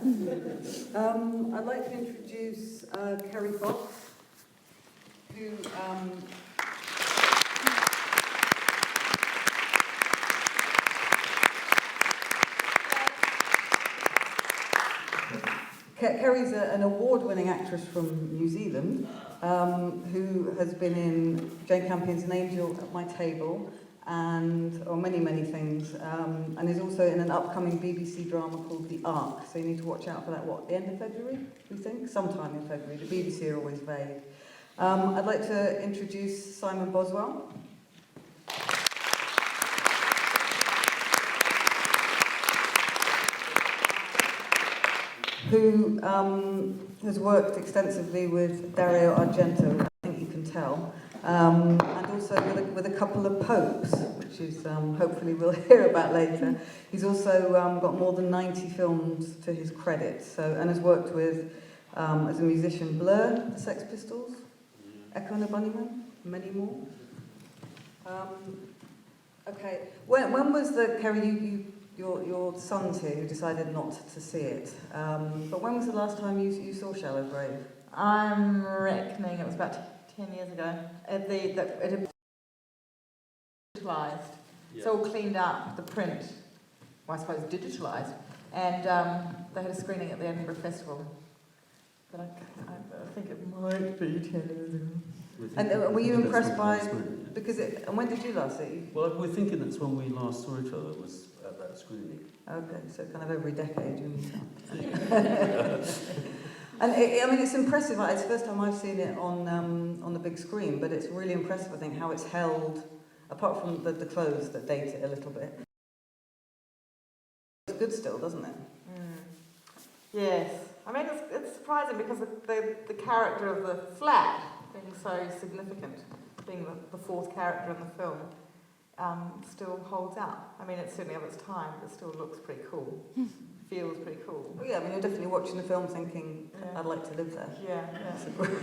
I'd like to introduce Kerry Fox, who Kerry's an award-winning actress from New Zealand, who has been in Jane Campion's An Angel at My Table, and many things, and is also in an upcoming BBC drama called The Ark, so you need to watch out for that, the end of February, we think? Sometime in February. The BBC are always vague. I'd like to introduce Simon Boswell. Who has worked extensively with Dario Argento, I think you can tell, and also with a couple of popes, which is hopefully we'll hear about later. He's also got more than 90 films to his credit, and has worked with, as a musician, Blur, the Sex Pistols, Echo and the Bunnymen, many more. Okay, when was Kerry, your son's here who decided not to see it, but when was the last time you saw Shallow Grave? I'm reckoning it was about 10 years ago. It had digitalised, so all cleaned up, the print, well, I suppose digitalised, and they had a screening at the Edinburgh Festival. But I think it might be 10 years ago. And were you impressed by, because and when did you last see it? Well, we're thinking that's when we last saw each other, was at that screening. Okay, so kind of every decade you meet up. And it's impressive. It's the first time I've seen it on the big screen, but it's really impressive, I think, how it's held, apart from the clothes that date it a little bit. It's good still, doesn't it? Yes. I mean, it's surprising because the character of the flat being so significant, being the fourth character in the film, still holds out. I mean, it's certainly of its time, but it still looks pretty cool. Feels pretty cool. Well, yeah, I mean, you're definitely watching the film thinking, I'd like to live there. Yeah.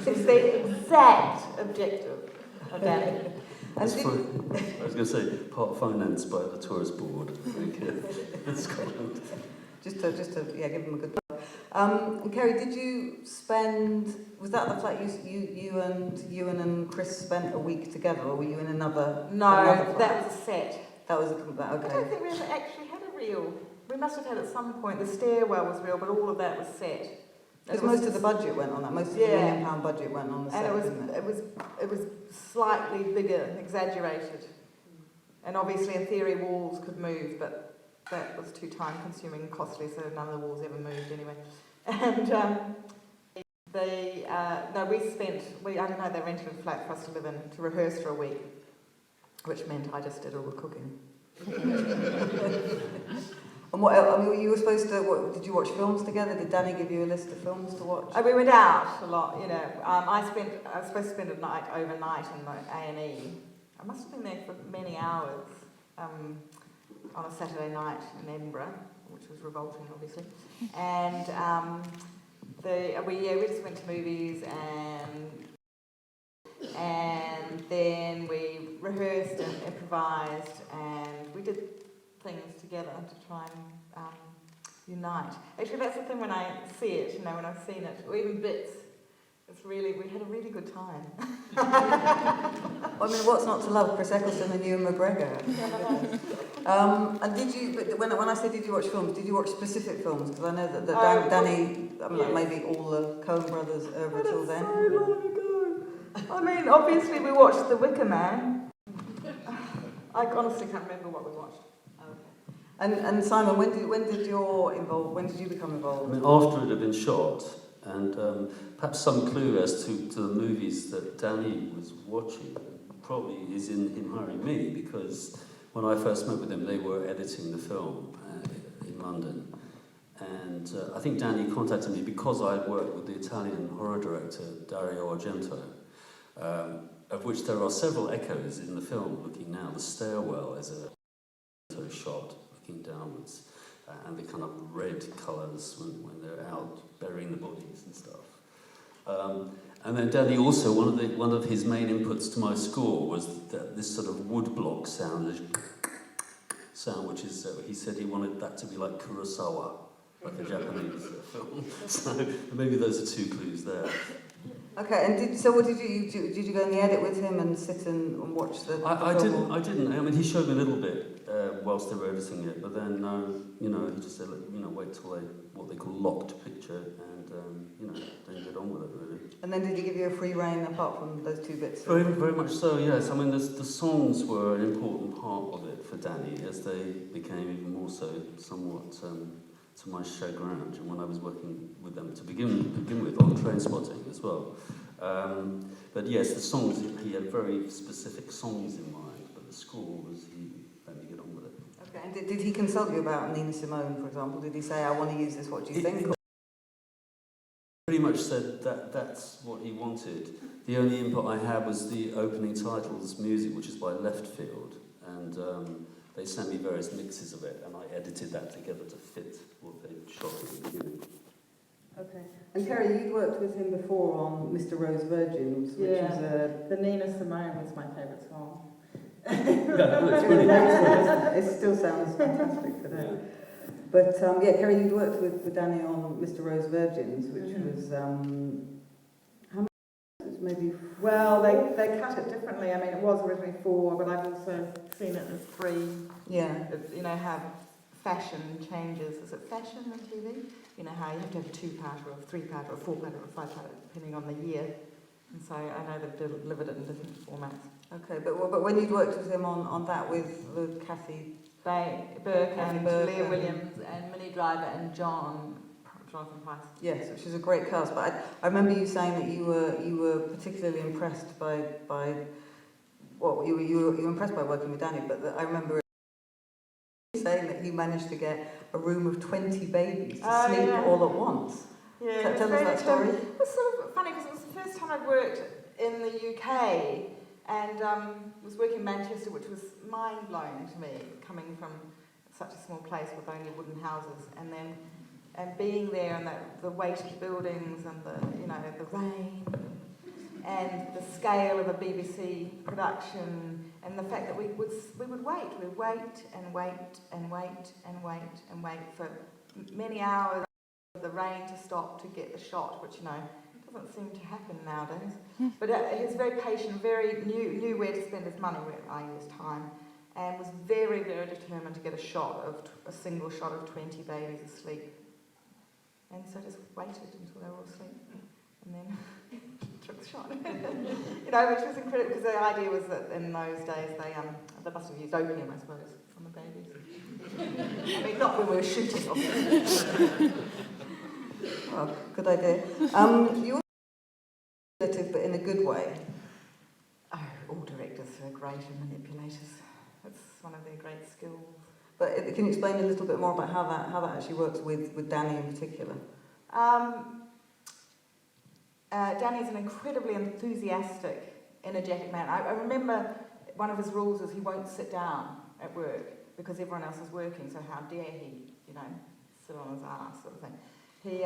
It's the exact objective of Danny. I was going to say, part financed by the tourist board in Scotland. Just to give them a good plug. And Kerry, did you spend, was that the flat you and Ewan and Chris spent a week together, or were you in another? No, another that was a set. That was okay. I don't think we ever actually had a real. We must have had at some point. The stairwell was real, but all of that was set. Because most of the budget went on that. Most of the £1 million budget went on the set. And it was slightly bigger, exaggerated. And obviously, in theory, walls could move, but that was too time-consuming and costly, so none of the walls ever moved anyway. And I don't know, they rented a flat for us to live in, to rehearse for a week, which meant I just did all the cooking. And what else? I mean, you were supposed to, did you watch films together? Did Danny give you a list of films to watch? We went out a lot, you know. I was supposed to spend a night overnight in the A&E. I must have been there for many hours. On a Saturday night in Edinburgh, which was revolting, obviously, and we just went to movies, and then we rehearsed and improvised, and we did things together to try and unite. Actually, that's the thing when I see it, you know, when I've seen it, or even bits. We had a really good time. I mean, what's not to love? Chris Eccleston and Ewan McGregor. And did you? When I say did you watch films? Did you watch specific films? Because I know that Danny, like maybe all the Coen brothers over till then. So long ago. I mean, obviously we watched The Wicker Man. I honestly can't remember what we watched. Okay. And Simon, when did you become involved? I mean, after it had been shot. And perhaps some clue as to the movies that Danny was watching probably is in him hiring me, because when I first met with him, they were editing the film in London. And I think Danny contacted me because I had worked with the Italian horror director Dario Argento, of which there are several echoes in the film. Looking now, the stairwell is a shot looking downwards. And the kind of red colours when they're out burying the bodies and stuff. And then Danny also, one of his main inputs to my score was this sort of woodblock sound, which is, he said he wanted that to be like Kurosawa, like a Japanese film. So maybe those are 2 clues there. Okay, and so what did you go in the edit with him and sit and watch the I film? didn't. I mean, he showed me a little bit whilst they were editing it, but then he just said, wait till what they call locked picture, and then get on with it really. And then did he give you a free rein apart from those 2 bits? Very, very much so. Yes. I mean, the songs were an important part of it for Danny, as they became even more so, somewhat to my chagrin, when I was working with them to begin with on Trainspotting as well. But yes, the songs, he had very specific songs in mind, but the score was, he let me get on with it. Okay, and did he consult you about Nina Simone, for example? Did he say, I want to use this, what do you think? Pretty much said that that's what he wanted. The only input I had was the opening titles music, which is by Left Field, and they sent me various mixes of it, and I edited that together to fit what they shot at the beginning. Okay. And Kerry, you worked with him before on Mr. Rose Virgins, which was the Nina Simone was my favourite song. It's brilliant. It still sounds fantastic today. But Kerry, you'd worked with Danny on Mr. Rose Virgins, which was how many? It was maybe. Well, they cut it differently. I mean, it was originally 4, but I've also seen it as 3. Yeah. How fashion changes. Is it fashion on TV? You know how you have to have a 2-parter or a 3-parter or a 4-parter or a 5-parter, depending on the year. And so I know they've delivered it in different formats. Okay, but when you'd worked with him on that with Kathy Burke and Burke Leah Williams and Minnie Driver and Jonathan Price. Yes, which is a great cast. But I remember you saying that you were particularly impressed by you were impressed by working with Danny. But I remember saying that you managed to get a room of 20 babies to sleep all at once. Yeah, Tell us that story. It was sort of funny because it was the first time I'd worked in the UK and was working in Manchester, which was mind-blowing to me, coming from such a small place with only wooden houses, and being there and the weight of the buildings and the rain and the scale of a BBC production and the fact that we would wait. We'd wait and wait and wait and wait and wait for many hours for the rain to stop to get the shot, which doesn't seem to happen nowadays. But he was very patient, very knew where to spend his money, his time, and was very, very determined to get a single shot of 20 babies asleep. And so just waited until they were all asleep, and then took the shot. Which was incredible because the idea was that in those days they must have used opium, I suppose, on the babies. I mean, not when we were shooting, obviously. Well, good idea. You were manipulative, but in a good way. Oh, all directors are great and manipulators. That's one of their great skills. But can you explain a little bit more about how that actually works with Danny in particular? Danny's an incredibly enthusiastic, energetic man. I remember one of his rules is he won't sit down at work because everyone else is working, so how dare he, sit on his ass sort of thing. It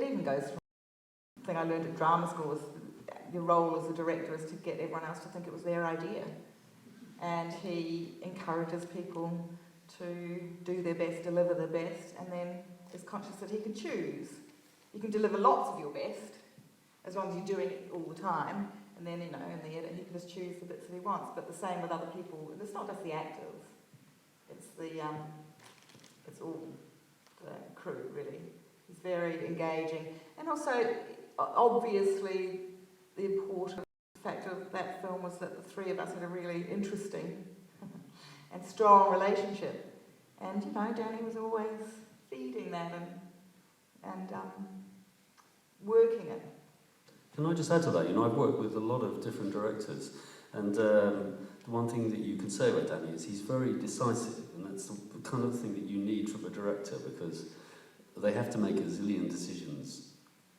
even goes from the thing I learned at drama school was your role as a director is to get everyone else to think it was their idea. And he encourages people to do their best, deliver their best, and then is conscious that he can choose. You can deliver lots of your best, as long as you're doing it all the time, and then, in the edit, he can just choose the bits that he wants. But the same with other people. It's not just the actors. It's all the crew, really. He's very engaging. And also, obviously, the important fact of that film was that the 3 of us had a really interesting and strong relationship. And, Danny was always feeding that and working it. Can I just add to that? I've worked with a lot of different directors, and the one thing that you can say about Danny is he's very decisive, and that's the kind of thing that you need from a director, because they have to make a zillion decisions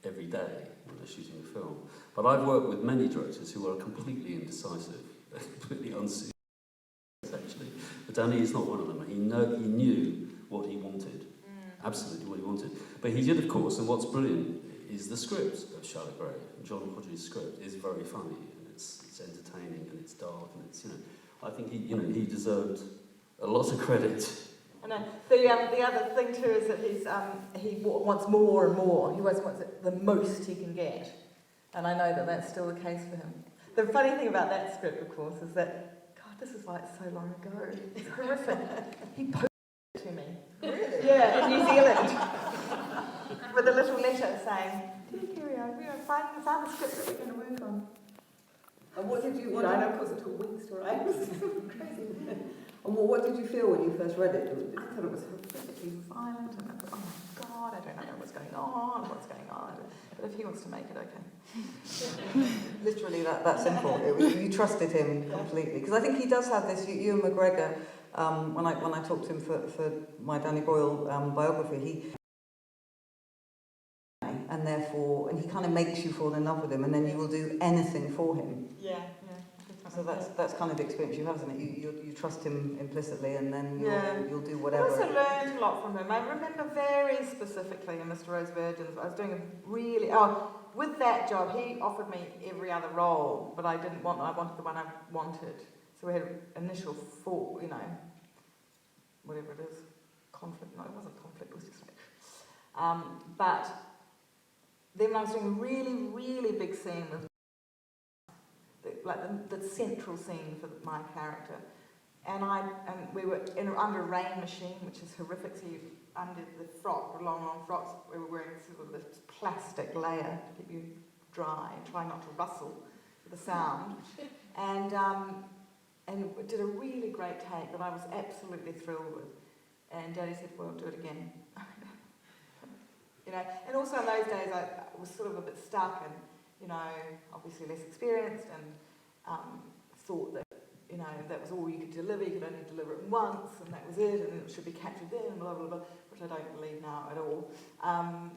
every day when they're shooting a film. But I've worked with many directors who are completely indecisive, completely unserious, actually. But Danny is not one of them. He knew what he wanted, absolutely what he wanted. But he did, of course, and what's brilliant is the script of Charlotte Gray. John Hodge's script is very funny, and it's entertaining, and it's dark, and it's, I think he deserved lots of credit. I know. The other thing too is that he wants more and more. He always wants the most he can get, and I know that that's still the case for him. The funny thing about that script, of course, is that God, this is like so long ago. It's horrific. He posted it to me. Really? Yeah, in New Zealand, with a little letter saying, "Dear Kerry, I found the script that we're going to work on." And what did you? And of course it took weeks to write. It was crazy. And what did you feel when you first read it? I thought it was horrifically violent, and I thought, oh my God, I don't know what's going on. But if he wants to make it, okay. Literally that simple. You trusted him completely. Because I think he does have this, Ewan McGregor, when I talked to him for my Danny Boyle biography, and he kind of makes you fall in love with him, and then you will do anything for him. Yeah. So that's kind of the experience you have, isn't it? You trust him implicitly, and then you'll do I whatever. also learned a lot from him. I remember very specifically in Mr. Rose Virgins, I was doing with that job, he offered me every other role, but I didn't want, I wanted the one I wanted. So we had initial thought, whatever it is, conflict. No, it wasn't conflict, it was just but then I was doing a really, really big scene with the central scene for my character, and we were under a rain machine, which is horrific. So you under the frock, long frocks, we were wearing sort of this plastic layer to keep you dry and try not to rustle with the sound, and did a really great take that I was absolutely thrilled with. And Daddy said, "Well, do it again." And also in those days I was sort of a bit stuck and, obviously less experienced, and thought that, that was all you could deliver. You could only deliver it once, and that was it, and it should be captured then, blah, blah, blah, which I don't believe now at all. And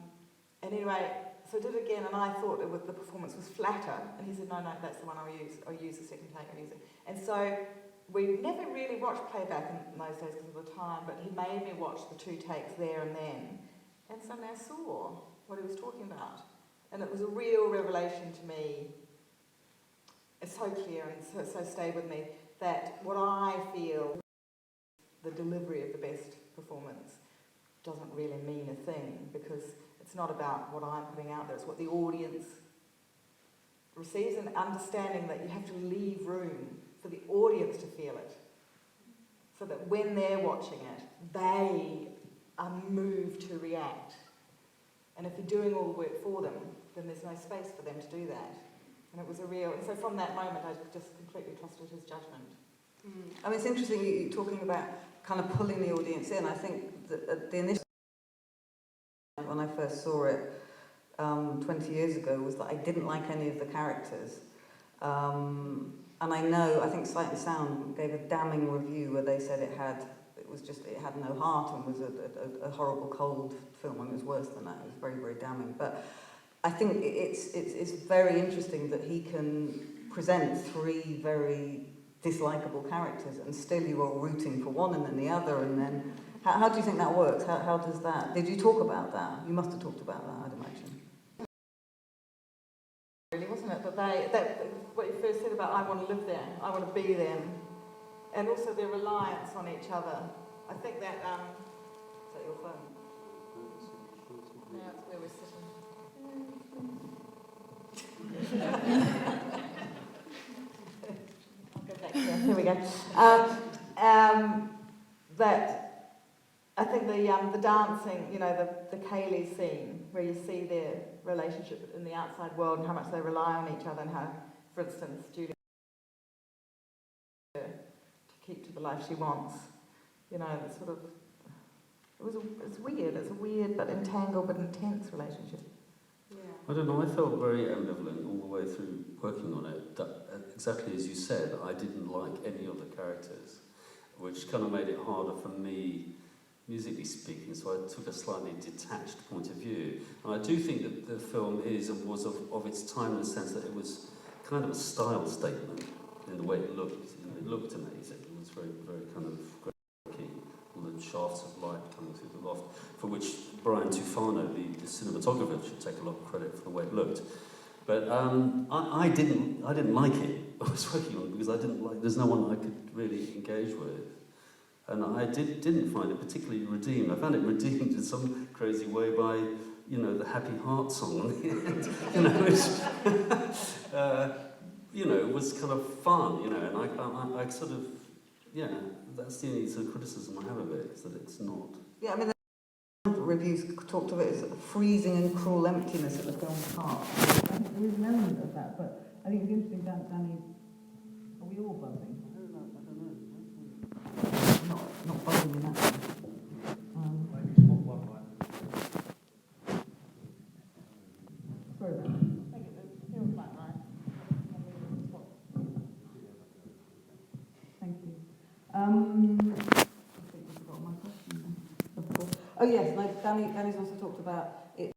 anyway, so I did it again, and I thought the performance was flatter, and he said, no, that's the one I'll use. I'll use the second take, I'll use it. And so we never really watched playback in those days because of the time, but he made me watch the 2 takes there and then, and suddenly I saw what he was talking about. And it was a real revelation to me. It's so clear and so stayed with me that what I feel, the delivery of the best performance, doesn't really mean a thing, because it's not about what I'm putting out there, it's what the audience receives, and understanding that you have to leave room for the audience to feel it, so that when they're watching it, they are moved to react. And if you're doing all the work for them, then there's no space for them to do that. And it was and so from that moment I just completely trusted his judgment. I mean, it's interesting you talking about kind of pulling the audience in. I think that the initial, when I first saw it 20 years ago, was that I didn't like any of the characters. And I think Sight and Sound gave a damning review where they said it had no heart and was a horrible, cold film, and it was worse than that. It was very, very damning. But I think it's very interesting that he can present 3 very dislikable characters, and still you are rooting for one and then the other, and then how do you think that works? How does that? Did you talk about that? You must have talked about that, I'd imagine. Really, wasn't it? That what you first said about I want to live there, I want to be there, and also their reliance on each other. I think that is that your phone? No, it's where we're sitting. I'll go back here. Here we go. That I think the dancing, the Kaylee scene where you see their relationship in the outside world and how much they rely on each other, and how, for instance, Julie to keep to the life she wants. It's sort of it's weird. It's a weird but entangled but intense relationship. Yeah. I don't know, I felt very ambivalent all the way through working on it. Exactly as you said, I didn't like any of the characters, which kind of made it harder for me, musically speaking, so I took a slightly detached point of view. And I do think that the film is and was of its time, in the sense that it was kind of a style statement in the way it looked. It looked amazing. It was very, very kind of great. All the shafts of light coming through the loft, for which Brian Tufano, the cinematographer, should take a lot of credit for the way it looked. But I didn't like it. I was working on it because I didn't like. There's no one I could really engage with. And I didn't find it particularly redeemed. I found it redeemed in some crazy way by, you know, the Happy Heart song on the end, you know, which, you know, was kind of fun, you know, and I sort of, yeah, that's the only sort of criticism I have of it, is that it's not. Yeah, I mean, the reviews talked of it as freezing and cruel emptiness at the film's heart. I think there is an element of that, but I think it's interesting, Danny, are we all buzzing? I don't know. Not buzzing in that way. Maybe spot one light. Sorry about that. I think it feels like right. Thank you. I think I forgot my question then, of course. Oh yes, no, Danny's also talked about it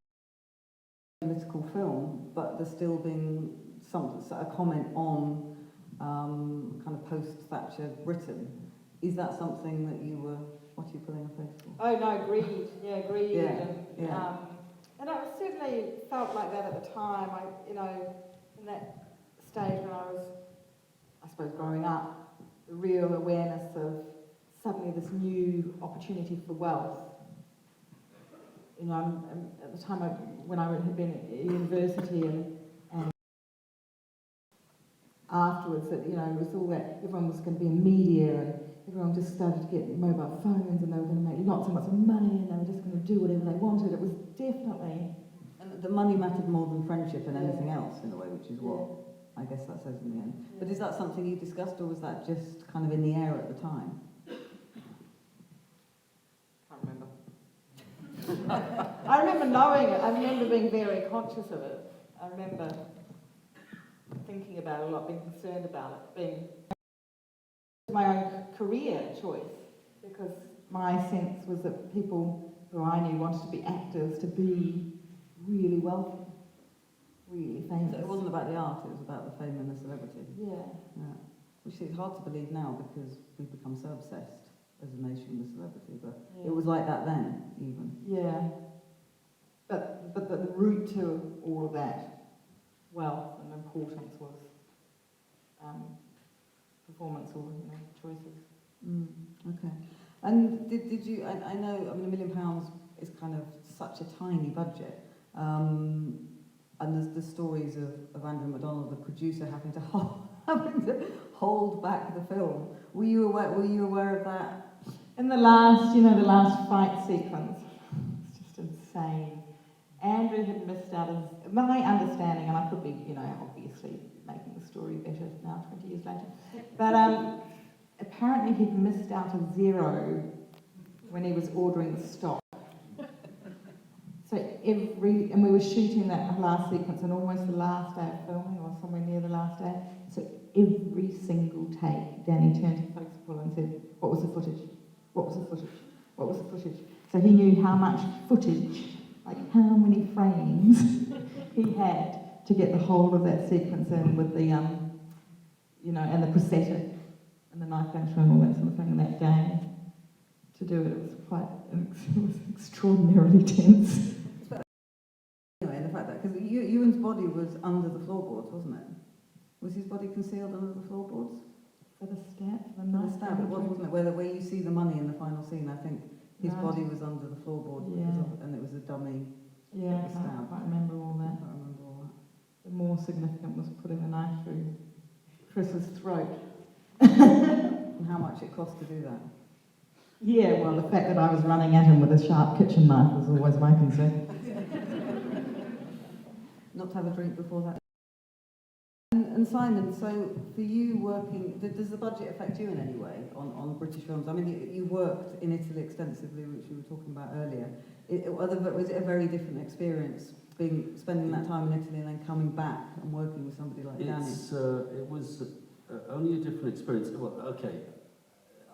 being a political film, but there's still been a comment on kind of post-Thatcher Britain. Is that something that you were, what are you pulling a face for? Oh no, greed. Yeah, greed. Yeah, And, yeah. and I certainly felt like that at the time. You know, in that stage when I was, I suppose, growing up, the real awareness of suddenly this new opportunity for wealth. You know, at the time when I had been at university and afterwards, that, you know, it was all that everyone was going to be in media and everyone just started to get mobile phones and they were going to make lots and lots of money and they were just going to do whatever they wanted. It was definitely... And the money mattered more than friendship and anything else, in a way, which is what I guess that says in the end. Yeah. But is that something you discussed, or was that just kind of in the air at the time? Can't remember. I remember knowing it. I remember being very conscious of it. I remember thinking about it a lot, being concerned about it, being my own career choice, because my sense was that people who I knew wanted to be actors, to be really wealthy, really famous. So it wasn't about the art, it was about the fame and the celebrity. Yeah. Yeah. Which is hard to believe now because we've become so obsessed as a nation with celebrity, but it was like that then, even. Yeah. But the route to all of that wealth and importance was performance or, you know, choices. Okay. And did you, I know, I mean, £1 million is kind of such a tiny budget, and there's the stories of Andrew MacDonald, the producer, having to hold back the film. Were you aware of that? In the last fight sequence, it's just insane. Andrew had missed out of my understanding, and I could be, you know, obviously making the story better now, 20 years later. But apparently he'd missed out of zero when he was ordering the stock. So and we were shooting that last sequence on almost the last day of filming, or somewhere near the last day. So every single take, Danny turned to Fox and said, "What was the footage? What was the footage? What was the footage?" So he knew how much footage, like how many frames he had to get the whole of that sequence in with the, you know, and the prosthetic and the knife gangster and all that sort of thing in that day. To do it, it was extraordinarily tense. Anyway, and the fact that, because Ewan's body was under the floorboards, wasn't it? Was his body concealed under the floorboards? For the stab, The stab, it was, wasn't it? Where you see the money in the final scene, I think his body was under the floorboards, and it was a dummy. Yeah, I can't quite remember all I that. can't remember all that. The more significant was putting the knife through Chris's throat. And how much it cost to do that? Yeah, well, the fact that I was running at him with a sharp kitchen knife was always my concern. Not to have a drink before that. And Simon, so for you working, does the budget affect you in any way on British films? I mean, you worked in Italy extensively, which you were talking about earlier. Was it a very different experience, spending that time in Italy and then coming back and working with somebody like Danny? It was only a different experience. Well, okay,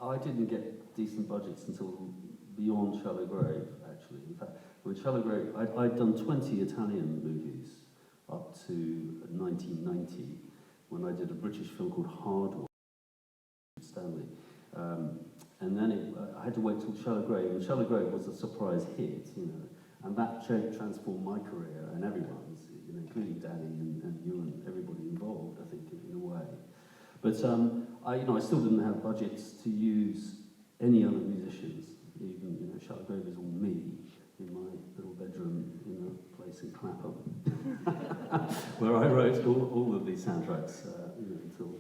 I didn't get decent budgets until beyond Shallow Grave, actually. In fact, with Shallow Grave, I'd done 20 Italian movies up to 1990, when I did a British film called Hardware, Stanley. And then I had to wait till Shallow Grave, and Shallow Grave was a surprise hit, you know, and that transformed my career and everyone's, you know, including Danny and you and everybody involved, I think, in a way. But I still didn't have budgets to use any other musicians, even, you know, Charlotte Grover's or me, in my little bedroom in a place in Clapham, where I wrote all of these soundtracks, you know, until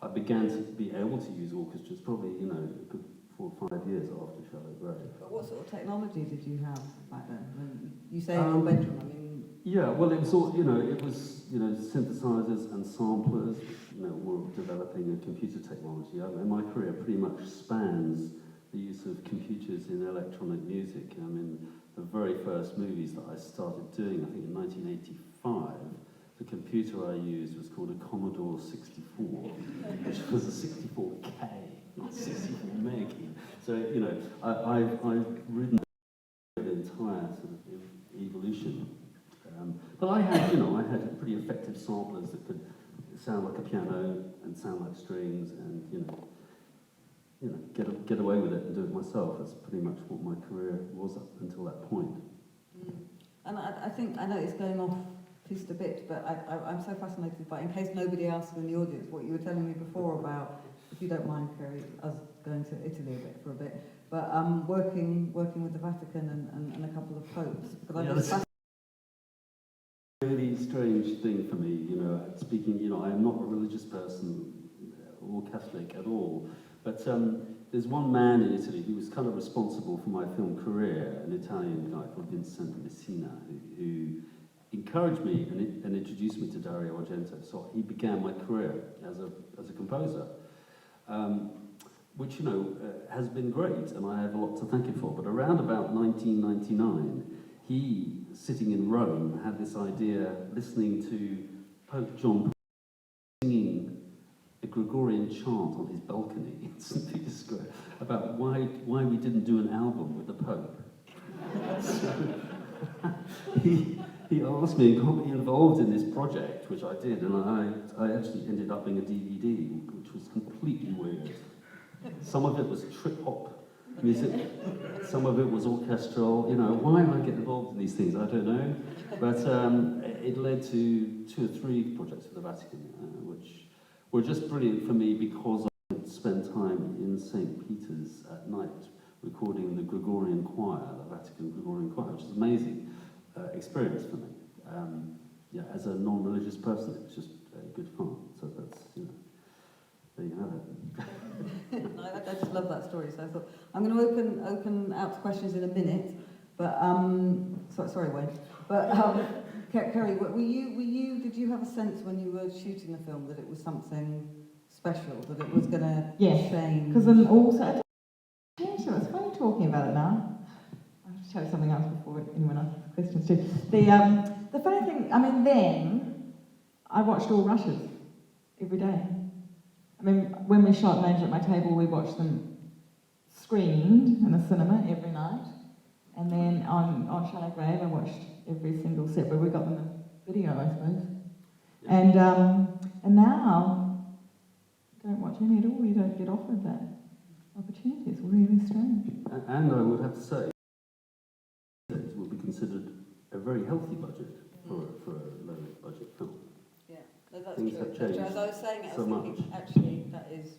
I began to be able to use orchestras, probably, you know, a good 4 or 5 years after Charlotte Grove. But what sort of technology did you have back then? When you say in your bedroom, I mean... Yeah, well, it was all, you know, synthesizers and samplers, you know, were developing a computer technology. And my career pretty much spans the use of computers in electronic music. I mean, the very first movies that I started doing, I think in 1985, the computer I used was called a Commodore 64, which was a 64K, not 64 meg. So, you know, I've ridden the entire sort of evolution. But I had pretty effective samplers that could sound like a piano and sound like strings, and you know, get away with it and do it myself. That's pretty much what my career was up until that point. And I think, I know it's going off just a bit, but I'm so fascinated by, in case nobody else in the audience, what you were telling me before about, if you don't mind, Kerry, us going to Italy for a bit, but working with the Vatican and a couple of popes. Because I'm really strange thing for me, you know, speaking, you know, I am not a religious person or Catholic at all, but there's one man in Italy who was kind of responsible for my film career, an Italian guy called Vincent Messina, who encouraged me and introduced me to Dario Argento. So he began my career as a composer, which, you know, has been great, and I have a lot to thank him for. But around about 1999, he, sitting in Rome, had this idea, listening to Pope John Paul singing a Gregorian chant on his balcony in St. Peter's Square about why we didn't do an album with the Pope. So, he asked me and got me involved in this project, which I did, and I actually ended up being a DVD, which was completely weird. Some of it was trip-hop music, some of it was orchestral. You know, why I get involved in these things, I don't know. But it led to 2 or 3 projects with the Vatican, which were just brilliant for me because I could spend time in St. Peter's at night recording the Gregorian choir, the Vatican Gregorian choir, which is an amazing experience for me. Yeah, as a non-religious person, it was just good fun. So that's, you know, there you have it. I just love that story. So I thought I'm going to open out to questions in a minute. But sorry, Wayne. But Kerry, did you have a sense when you were shooting the film that it was something special, that it was going to change? Because then also, it's funny talking about it now. I'll show you something else before anyone asks questions too. The funny thing, I mean, then I watched all rushes every day. I mean, when we shot Names at My Table, we watched them screened in a cinema every night. And then on Charlotte Grave, I watched every single set where we got them a video, I suppose. And now, don't watch any at all. You don't get offered that opportunity. It's really strange. And I would have to say, it would be considered a very healthy budget for a low-budget film. Yeah, that's Things true. have changed As I was saying, I was so thinking, much. actually, that is,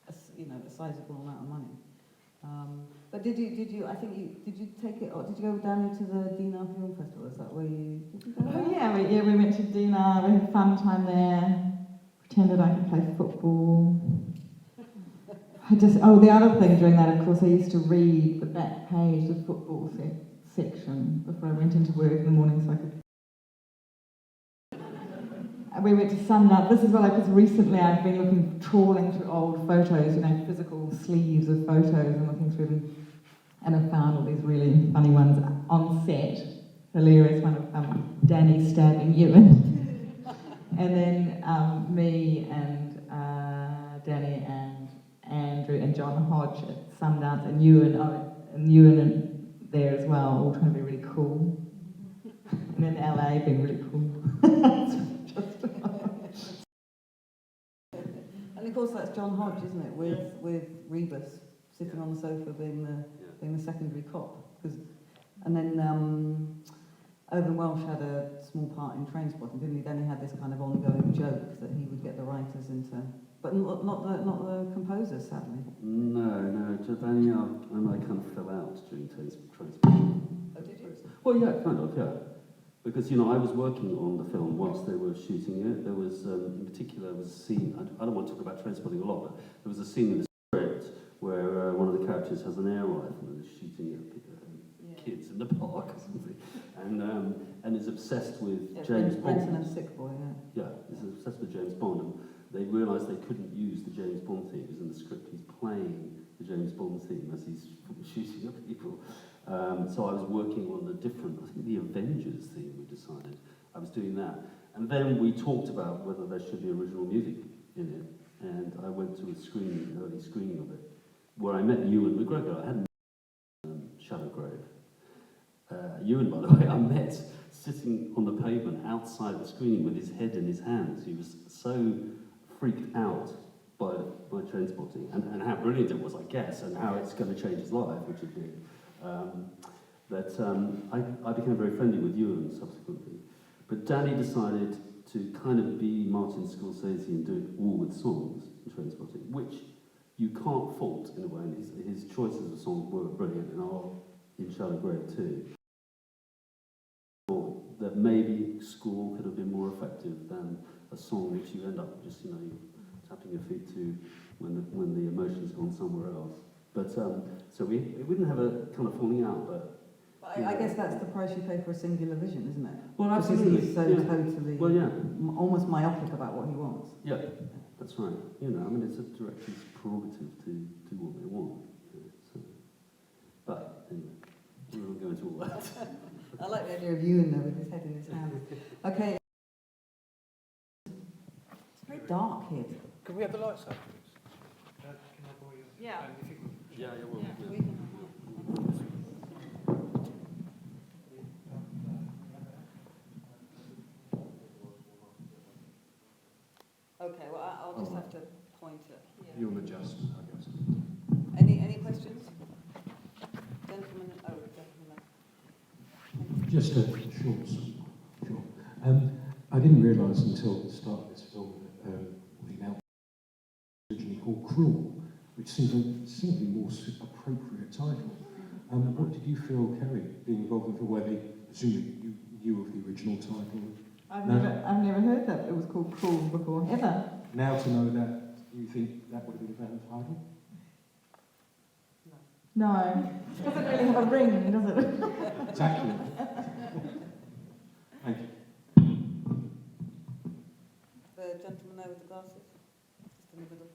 a sizable amount of money. But did you take it, or did you go with Danny to the Dinar Film Festival? Is that where did you go? Oh yeah, we went to Dinar, we had a fun time there, pretended I could play football. The other thing during that, of course, I used to read the back page, the football section, before I went into work in the morning so I could... We went to Sundance. This is what because recently I've been trawling through old photos, physical sleeves of photos, and looking through them, and I found all these really funny ones on set. Hilarious one of Danny stabbing Ewan, and then me and Danny and Andrew and John Hodge at Sundance, and Ewan there as well, all trying to be really cool, and in LA being really cool. And of course that's John Hodge, isn't it? With Rebus sitting on the sofa being the secondary cop. And then Owen Welsh had a small part in Trainspotting, didn't he? Then he had this kind of ongoing joke that he would get the writers into But not the composers, sadly. No, Danny and I kind of fell out during Trainspotting. Oh, did you? Well, yeah, kind of, yeah. Because, I was working on the film whilst they were shooting it. There was, in particular, a scene, I don't want to talk about Trainspotting a lot, but there was a scene in the script where one of the characters has an air rifle and is shooting at kids in the park or something. And is obsessed with James Bond. Benson and Sick Boy, yeah. Yeah, is obsessed with James Bond. And they realised they couldn't use the James Bond theme because in the script he's playing the James Bond theme as he's shooting at people. So I was working on a different, I think the Avengers theme, we decided. I was doing that. And then we talked about whether there should be original music in it. And I went to an early screening of it, where I met Ewan McGregor. I hadn't met Shadowgrave. Ewan, by the way, I met sitting on the pavement outside the screening with his head in his hands. He was so freaked out by Trainspotting and how brilliant it was, I guess, and how it's going to change his life, which it did. I became very friendly with Ewan subsequently. But Danny decided to kind of be Martin Scorsese and do it all with songs in Trainspotting, which you can't fault in a way. And his choices of songs were brilliant and are in Shadowgrave too. That maybe score could have been more effective than a song which you end up just, tapping your feet to when the emotion's gone somewhere else. But so we didn't have a kind of falling out, but I guess that's the price you pay for a singular vision, isn't it? well, absolutely. Because he's so totally almost myopic about what he wants. Yeah, that's right. It's a director's prerogative to do what they want. So. But anyway, we won't go into all that. I like the idea of Ewan there with his head in his hands. Okay. It's very dark here. Can we have the lights up, please? Can I borrow you? Yeah. If you could. Yeah, you will. Okay, well, I'll just have to point it. You'll adjust, I guess. Any questions? Gentlemen, gentlemen. Just a short. I didn't realise until the start of this film that the now originally called Cruel, which seems a simply more appropriate title. What did you feel, Kerry, being involved in the way they presumably you knew of the original title? I've never heard that it was called Cruel before, ever. Now to know that, you think that would have been a better title? No. It doesn't really have a ring, does it? Exactly. Thank you. The gentleman there with the glasses, just in the middle.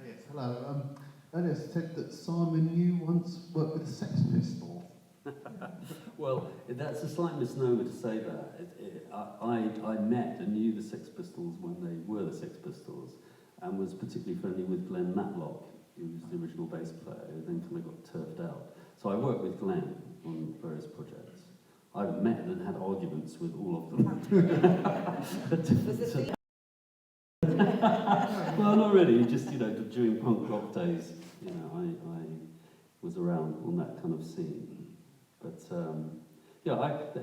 Yes, hello. Earlier said that Simon, you once worked with the Sex Pistols. Well, that's a slight misnomer to say that. I met and knew the Sex Pistols when they were the Sex Pistols, and was particularly friendly with Glenn Matlock, who was the original bass player, who then kind of got turfed out. So I worked with Glenn on various projects. I've met and had arguments with all of them. Well, not really. Just during punk rock days, I was around on that kind of scene. But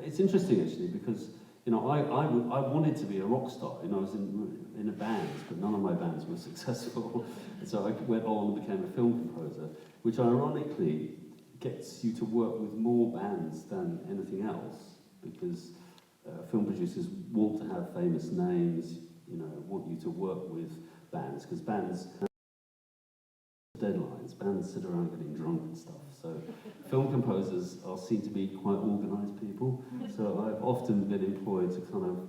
it's interesting actually because I wanted to be a rock star. I was in a band, but none of my bands were successful. And so I went on and became a film composer, which ironically gets you to work with more bands than anything else, because film producers want to have famous names, want you to work with bands, because bands deadlines, bands sit around getting drunk and stuff. So film composers are seen to be quite organised people. So I've often been employed to kind of,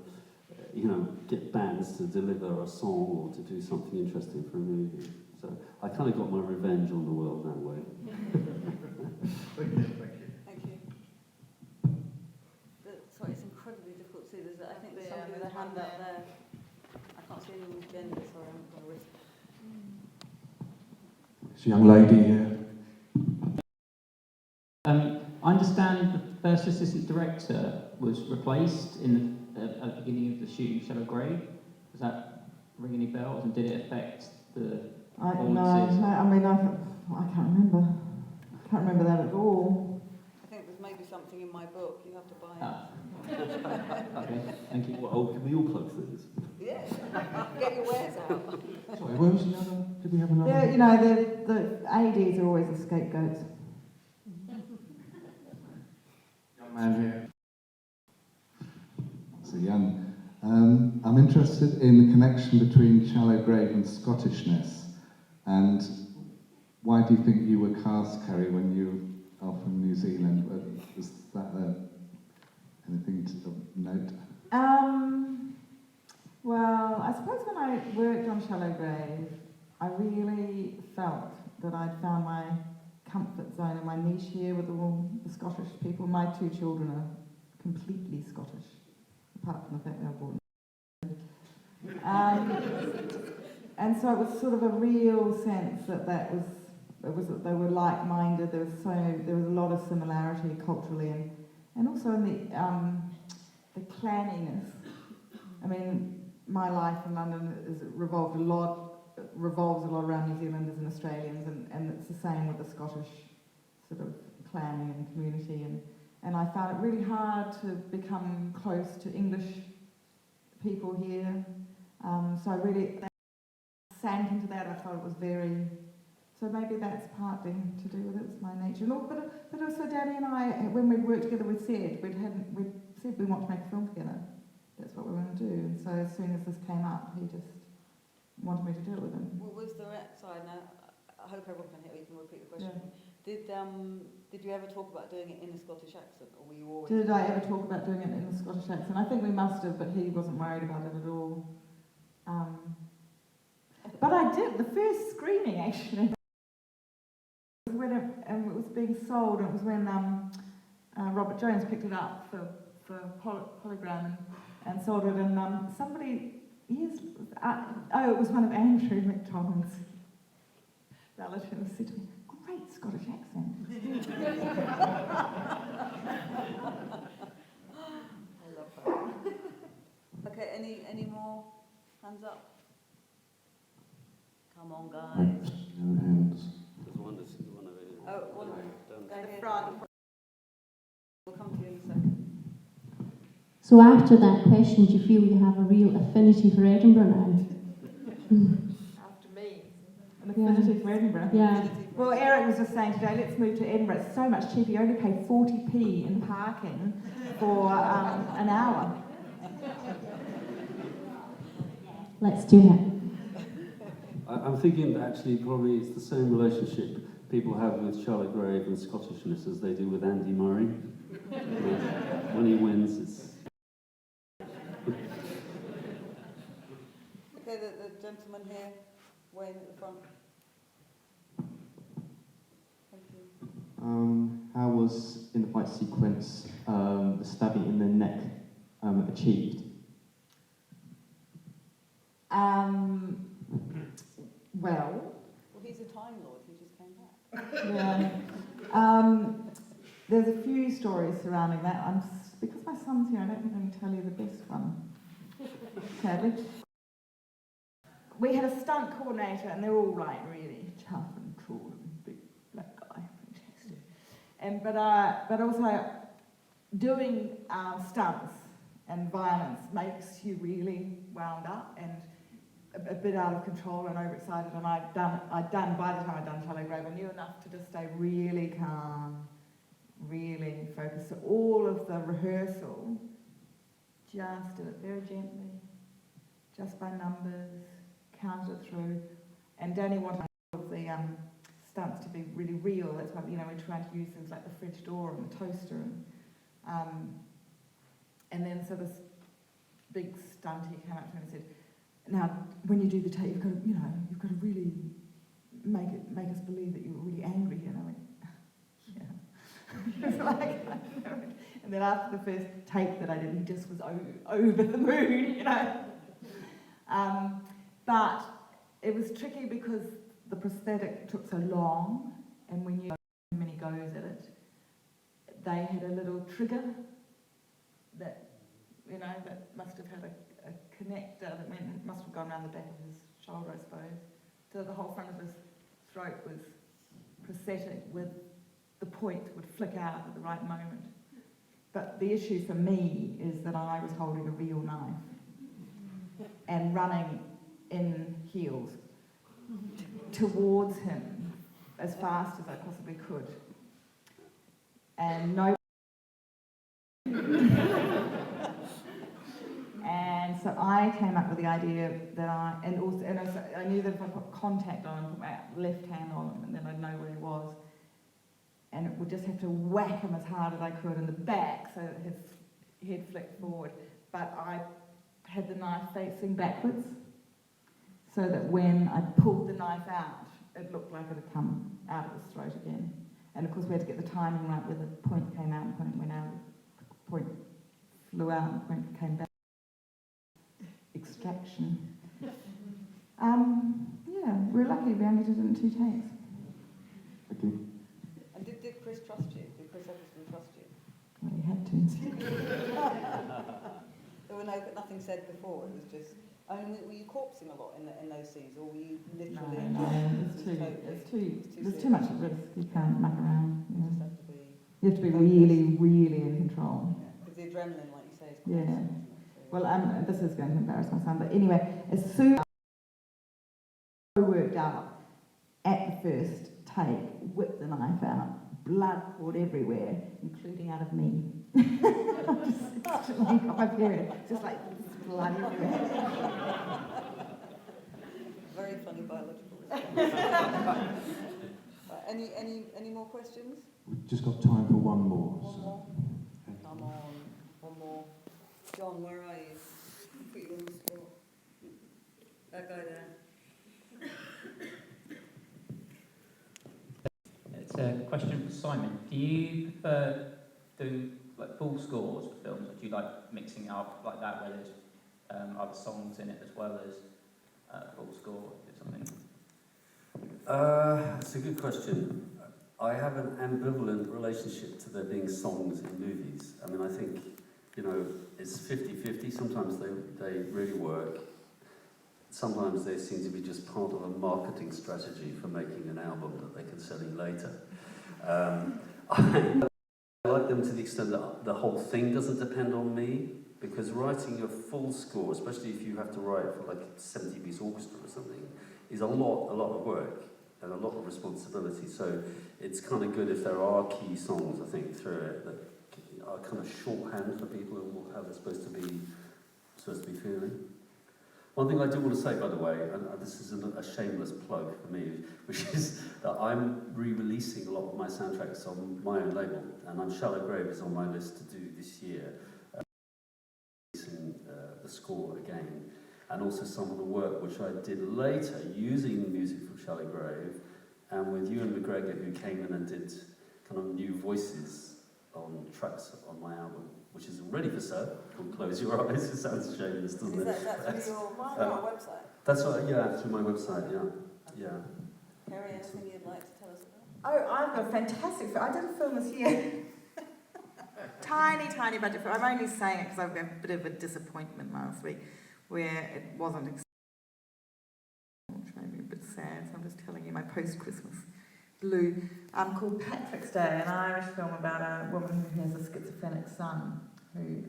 get bands to deliver a song or to do something interesting for a movie. So I kind of got my revenge on the world that way. Thank you. Thank you. Sorry, it's incredibly difficult to see. I think there's somebody with a hand up there. I can't see anyone's gender, sorry, I'm going to risk. It's a young lady here. I understand the first assistant director was replaced at the beginning of the shooting of Shadowgrave. Does that ring any bells, and did it affect the performances? I can't remember. I can't remember that at all. I think there's maybe Trainspotting in my book. You have to buy it. Ah. Okay, thank you. Well, can we all plug things? Yeah. Get your wares out. Sorry, where was the other? Did we have another? Yeah, you know, the ADs are always the scapegoats. Young man here. So young. I'm interested in the connection between Shallow Grave and Scottishness, and why do you think you were cast, Kerry, when you are from New Zealand? Was that anything to note? Well, I suppose when I worked on Shallow Grave, I really felt that I'd found my comfort zone and my niche here with all the Scottish people. My two children are completely Scottish, apart from the fact they were born. And so it was sort of a real sense that that they were like-minded. There was a lot of similarity culturally and also in the clanniness. I mean, my life in London revolves a lot around New Zealanders and Australians, and it's the same with the Scottish sort of clanning and community. And I found it really hard to become close to English people here. So I really sank into that. I thought it was very. So maybe that's partly to do with it. It's my nature. But also Danny and I, when we worked together, we said we want to make a film together. That's what we want to do. And so as soon as this came up, he just wanted me to do it with him. Well, was there? Sorry, now I hope everyone can hear. You can repeat the question. Yeah. Did you ever talk about doing it in a Scottish accent, or were you always? Did I ever talk about doing it in a Scottish accent? I think we must have, but he wasn't worried about it at all. But I did. The first screening actually was when it was being sold. And it was when Robert Jones picked it up for Polygram and sold it. And somebody, it was one of Andrew McDonald's relatives said to me, "Great Scottish accent." I love that. Okay, any more hands up? Come on, guys. No hands. There's one over here. Oh, one Down go there. here. Front. We'll come to you in a second. So after that question, do you feel you have a real affinity for Edinburgh now? After me. An affinity for Edinburgh. Yeah. Well, Eric was just saying today, let's move to Edinburgh. It's so much cheaper. You only pay 40p in parking for an hour. Let's do it. I'm thinking that actually probably it's the same relationship people have with Charlotte Grave and Scottishness as they do with Andy Murray. When he wins, it's... Okay, the gentleman here, way at the front. Thank you. How was, in the fight sequence, the stabbing in the neck achieved? Well, He's a Time Lord who just came back. yeah. There's a few stories surrounding that. Because my son's here, I don't think I can tell you the best one, sadly. We had a stunt coordinator, and they're all like really tough and cool and big black guy, fantastic. But also doing stunts and violence makes you really wound up and a bit out of control and overexcited. And by the time I'd done Shallow Grave, I knew enough to just stay really calm, really focused. So all of the rehearsal, just did it very gently, just by numbers, counted it through. And Danny wanted all of the stunts to be really real. That's why, we tried to use things like the fridge door and the toaster. And then so this big stunt, he came up to me and said, "Now, when you do the take, you've got to really make us believe that you were really angry." And I went, "Yeah." It was like, and then after the first take that I did, he just was over the moon, But it was tricky because the prosthetic took so long, and when you had so many goes at it, they had a little trigger that, that must have had a connector that must have gone around the back of his shoulder, I suppose. So the whole front of his throat was prosthetic with the point would flick out at the right moment. But the issue for me is that I was holding a real knife and running in heels towards him as fast as I possibly could. And no. And so I came up with the idea that I knew that if I put contact on him, put my left hand on him, and then I'd know where he was. And it would just have to whack him as hard as I could in the back so that his head flicked forward. But I had the knife facing backwards so that when I pulled the knife out, it looked like it had come out of his throat again. And of course we had to get the timing right where the point came out and the point went out, the point flew out and the point came back. Extraction. Yeah, we're lucky we only did it in 2 takes. Thank you. And did Chris trust you? Did Chris Eccleston trust you? Well, he had to. There were nothing said before. It was just. I mean, were you corpsing a lot in those scenes, or were you literally? No, there's too much at risk. You can't muck around. You know. You have to be really, really in control. Because the adrenaline, like you say, is yeah. constant, isn't it? So, well, this is going to embarrass my son, but anyway, as soon as I worked up at the first take, whipped the knife out, blood poured everywhere, including out of me. Just like got my period, just like blood everywhere. Very funny biological response. Any more questions? We've just got time for one more. One more. Come on, one more. John, where are you? I'll put you on the spot. That guy there. It's a question for Simon. Do you prefer doing like full scores for films, or do you like mixing it up like that, where there's other songs in it as well as full score? Is something? It's a good question. I have an ambivalent relationship to there being songs in movies. I mean, I think, you know, it's 50-50. Sometimes they really work. Sometimes they seem to be just part of a marketing strategy for making an album that they can sell in later. I like them to the extent that the whole thing doesn't depend on me, because writing a full score, especially if you have to write for like a 70-piece orchestra or something, is a lot of work and a lot of responsibility. So it's kind of good if there are key songs, I think, through it that are kind of shorthand for people and how they're supposed to be feeling. One thing I do want to say, by the way, and this is a shameless plug for me, which is that I'm re-releasing a lot of my soundtracks on my own label, and Shallow Grave is on my list to do this year, releasing the score again, and also some of the work which I did later using music from Shallow Grave, and with Ewan McGregor, who came in and did kind of new voices on tracks on my album, which is ready for sale, called Close Your Eyes. It sounds shameless, doesn't it? Is that through your website? That's right, yeah, through my website, yeah. Kerry, anything you'd like to tell us about? Oh, I've got a fantastic film. I did a film this year. tiny budget film. I'm only saying it because I've got a bit of a disappointment last week where it wasn't, which made me a bit sad, so I'm just telling you my post-Christmas blue. Called Patrick's Day, an Irish film about a woman who has a schizophrenic son who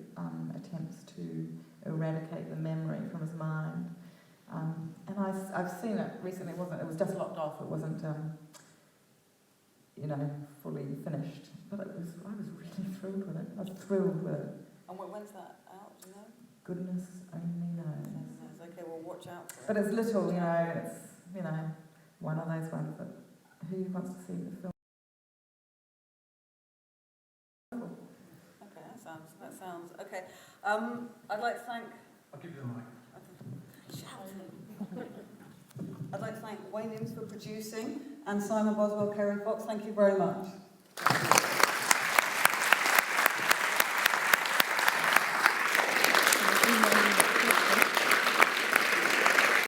attempts to eradicate the memory from his mind. And I've seen it recently. It was just locked off. It wasn't, fully finished. But I was really thrilled with it. I was thrilled with it. And when's that out? Do you know? Goodness only knows. Okay, well, watch out for it. But it's little, it's one of those ones that who wants to see the film? Okay, that sounds okay. I'd like to thank. I'll give you the mic. I'd like to thank Wayne Innes for producing, and Simon Boswell, Kerry Fox. Thank you very much.